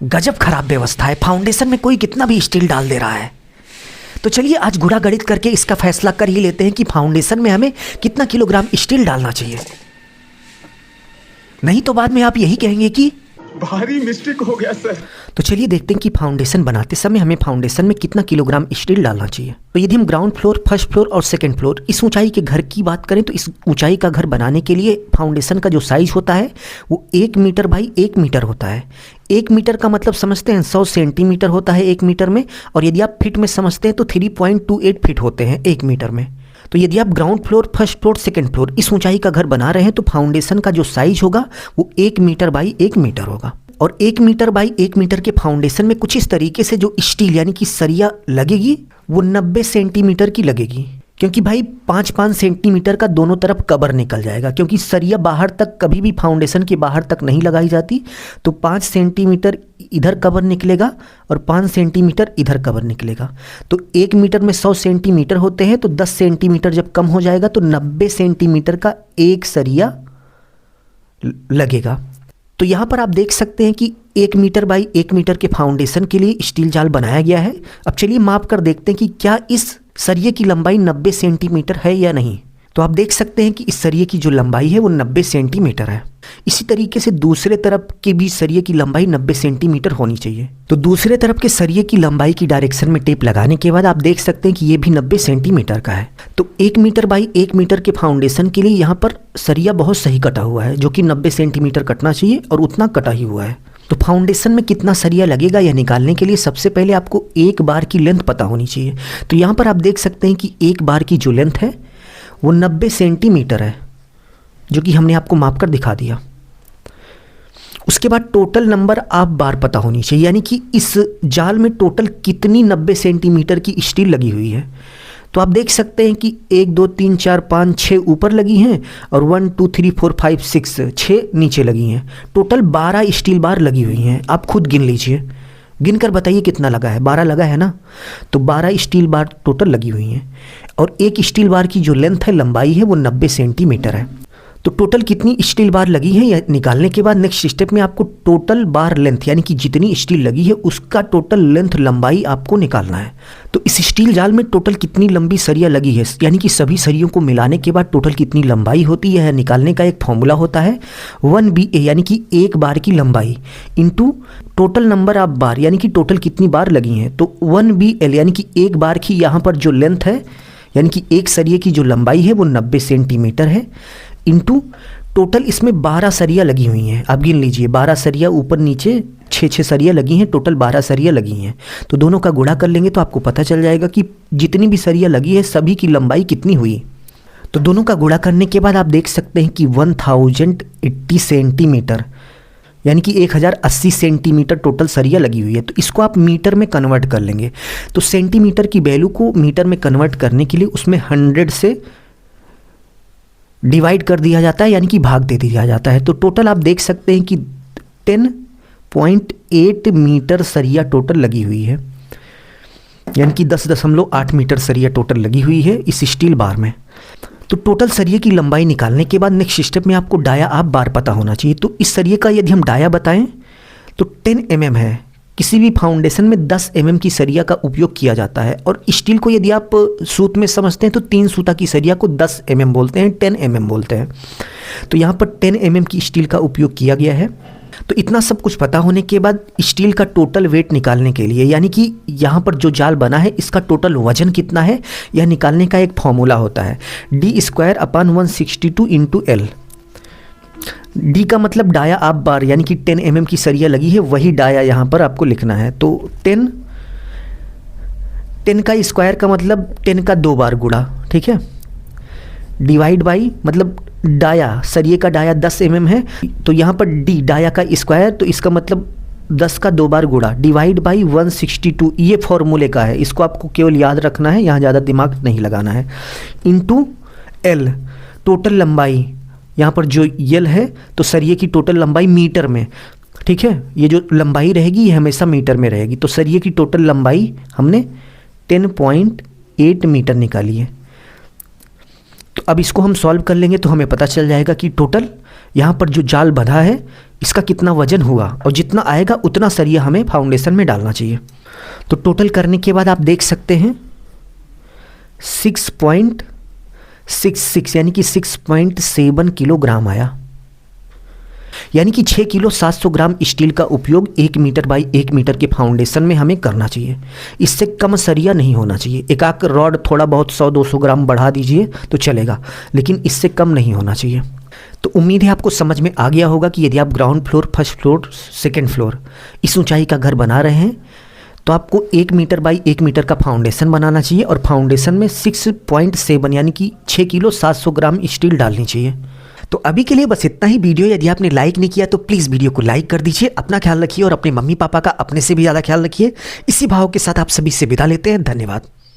गजब खराब व्यवस्था है। फाउंडेशन में कोई कितना भी स्टील डाल दे रहा है। तो चलिए आज गुणा गणित करके इसका फैसला कर ही लेते हैं कि फाउंडेशन में हमें कितना किलोग्राम स्टील डालना चाहिए। नहीं तो बाद में आप यही कहेंगे कि भारी मिस्टेक हो गया सर। तो चलिए देखते हैं कि फाउंडेशन बनाते समय हमें फाउंडेशन में कितना किलोग्राम स्टील डालना चाहिए। तो यदि हम ग्राउंड फ्लोर, फर्स्ट फ्लोर और सेकंड फ्लोर इस ऊंचाई के घर की बात करें तो इस ऊंचाई का घर बनाने के लिए फाउंडेशन का जो साइज होता है वो 1 मीटर बाई 1 मीटर होता है। 1 मीटर का मतलब समझते हैं 100 सेंटीमीटर होता है 1 मीटर में, और यदि आप फिट में समझते हैं तो 3.28 फिट होते हैं 1 मीटर में। तो यदि आप ground floor, first floor, second floor इस ऊंचाई का घर बना रहे हैं तो फाउंडेशन का जो साइज होगा वो 1 मीटर बाई 1 मीटर होगा। और 1 मीटर बाई 1 मीटर के फाउंडेशन में कुछ इस तरीके से जो स्टील यानी कि सरिया लगेगी वो 90 सेंटीमीटर की लगेगी, क्योंकि भाई 5-5 सेंटीमीटर का दोनों तरफ कवर निकल जाएगा, क्योंकि सरिया बाहर तक कभी भी फाउंडेशन के बाहर तक नहीं लगाई जाती। तो 5 सेंटीमीटर इधर कवर निकलेगा और 5 सेंटीमीटर इधर कवर निकलेगा। तो 1 मीटर में 100 सेंटीमीटर होते हैं, तो 10 सेंटीमीटर जब कम हो जाएगा तो 90 सेंटीमीटर का एक सरिया लगेगा। तो यहाँ पर आप देख सकते हैं कि 1 मीटर बाई 1 मीटर के फाउंडेशन के लिए स्टील जाल बनाया गया है। अब चलिए माप कर देखते हैं कि क्या इस सरिये की लंबाई 90 सेंटीमीटर है या नहीं। तो आप देख सकते हैं कि इस सरिये की जो लंबाई है वो 90 सेंटीमीटर है। इसी तरीके से दूसरे तरफ के भी सरिये की लंबाई 90 सेंटीमीटर होनी चाहिए। तो दूसरे तरफ के सरिये की लंबाई की डायरेक्शन में टेप लगाने के बाद आप देख सकते हैं कि ये भी 90 सेंटीमीटर का है। तो 1 मीटर बाई 1 मीटर के फाउंडेशन के लिए यहाँ पर सरिया बहुत सही कटा हुआ है, जो कि 90 सेंटीमीटर कटना चाहिए और उतना कटा ही हुआ है। तो फाउंडेशन में कितना सरिया लगेगा यह निकालने के लिए सबसे पहले आपको एक बार की लेंथ पता होनी चाहिए। तो यहाँ पर आप देख सकते हैं कि एक बार की जो लेंथ है वो 90 सेंटीमीटर है, जो कि हमने आपको माप कर दिखा दिया। उसके बाद टोटल नंबर ऑफ बार पता होनी चाहिए, यानी कि इस जाल में टोटल कितनी 90 सेंटीमीटर की स्टील लगी हुई है। तो आप देख सकते हैं कि 1 2 3 4 5 6 ऊपर लगी हैं और 1 2 3 4 5 6 नीचे लगी हैं। टोटल 12 स्टील बार लगी हुई हैं। आप खुद गिन लीजिए, गिन कर बताइए कितना लगा है। 12 लगा है ना। तो 12 स्टील बार टोटल लगी हुई हैं, और एक स्टील बार की जो लेंथ है, लंबाई है, वो 90 सेंटीमीटर है। तो टोटल कितनी स्टील बार लगी है यह निकालने के बाद नेक्स्ट स्टेप में आपको टोटल बार लेंथ यानी कि जितनी स्टील लगी है उसका टोटल लेंथ लंबाई आपको निकालना है। तो इस स्टील जाल में टोटल कितनी लंबी सरिया लगी है, यानी कि सभी सरियों को मिलाने के बाद टोटल कितनी लंबाई होती है निकालने का एक फॉर्मूला होता है 1BA, यानी कि एक बार की लंबाई इंटू टोटल नंबर ऑफ बार, यानी कि टोटल कितनी बार लगी हैं। तो 1BL यानी कि एक बार की यहाँ पर जो लेंथ है, यानी कि एक सरिये की जो लंबाई है वो 90 सेंटीमीटर है, इंटू टोटल इसमें 12 सरिया लगी हुई हैं। आप गिन लीजिए, 12 सरिया ऊपर नीचे 6 सरिया लगी हैं, टोटल 12 सरिया लगी हैं। तो दोनों का गुणा कर लेंगे तो आपको पता चल जाएगा कि जितनी भी सरिया लगी है सभी की लंबाई कितनी हुई। तो दोनों का गुणा करने के बाद आप देख सकते हैं कि 1080 सेंटीमीटर यानी कि 1080 सेंटीमीटर टोटल सरिया लगी हुई है। तो इसको आप मीटर में कन्वर्ट कर लेंगे। तो सेंटीमीटर की वैल्यू को मीटर में कन्वर्ट करने के लिए उसमें 100 से डिवाइड कर दिया जाता है, यानी कि भाग दे दिया जाता है। तो टोटल आप देख सकते हैं कि 10.8 मीटर सरिया टोटल लगी हुई है, यानी कि 10.8 मीटर सरिया टोटल लगी हुई है इस स्टील बार में। तो टोटल सरिये की लंबाई निकालने के बाद नेक्स्ट स्टेप में आपको डाया आप बार पता होना चाहिए। तो इस सरिये का यदि हम डाया बताएं तो 10 mm है। किसी भी फाउंडेशन में 10 mm की सरिया का उपयोग किया जाता है, और स्टील को यदि आप सूत में समझते हैं तो 3 सूता की सरिया को 10 mm बोलते हैं, 10 mm बोलते हैं। तो यहाँ पर 10 mm की स्टील का उपयोग किया गया है। तो इतना सब कुछ पता होने के बाद स्टील का टोटल वेट निकालने के लिए, यानी कि यहाँ पर जो जाल बना है इसका टोटल वजन कितना है यह निकालने का एक फॉर्मूला होता है D²/162 × L। डी का मतलब डाया आप बार, यानी कि 10 mm की सरिया लगी है वही डाया यहाँ पर आपको लिखना है। तो 10 का स्क्वायर का मतलब 10 का 2 बार गुणा, ठीक है, डिवाइड बाई मतलब डाया, सरिये का डाया 10 mm है, तो यहाँ पर डी डाया का स्क्वायर, तो इसका मतलब 10 का 2 बार गुणा, डिवाइड बाई 162, ये फॉर्मूले का है, इसको आपको केवल याद रखना है, यहाँ ज़्यादा दिमाग नहीं लगाना है, इंटू एल टोटल लंबाई। यहाँ पर जो यल है तो सरिये की टोटल लंबाई मीटर में, ठीक है, ये जो लंबाई रहेगी ये हमेशा मीटर में रहेगी। तो सरिये की टोटल लंबाई हमने 10.8 मीटर निकाली है। तो अब इसको हम सॉल्व कर लेंगे तो हमें पता चल जाएगा कि टोटल यहाँ पर जो जाल बंधा है इसका कितना वजन हुआ, और जितना आएगा उतना सरिया हमें फाउंडेशन में डालना चाहिए। तो टोटल करने के बाद आप देख सकते हैं 6.66 यानी कि 6.7 किलोग्राम आया, यानी कि 6 किलो 700 ग्राम स्टील का उपयोग 1 मीटर बाई 1 मीटर के फाउंडेशन में हमें करना चाहिए। इससे कम सरिया नहीं होना चाहिए। एक आक रॉड थोड़ा बहुत 100-200 ग्राम बढ़ा दीजिए तो चलेगा, लेकिन इससे कम नहीं होना चाहिए। तो उम्मीद है आपको समझ में आ गया होगा कि यदि आप ground floor, first floor, second floor इस ऊंचाई का घर बना रहे हैं तो आपको 1 मीटर बाई 1 मीटर का फाउंडेशन बनाना चाहिए, और फाउंडेशन में 6.7 यानी कि 6 किलो 700 ग्राम स्टील डालनी चाहिए। तो अभी के लिए बस इतना ही। वीडियो यदि आपने लाइक नहीं किया तो प्लीज़ वीडियो को लाइक कर दीजिए। अपना ख्याल रखिए और अपने मम्मी पापा का अपने से भी ज़्यादा ख्याल रखिए। इसी भाव के साथ आप सभी से विदा लेते हैं। धन्यवाद।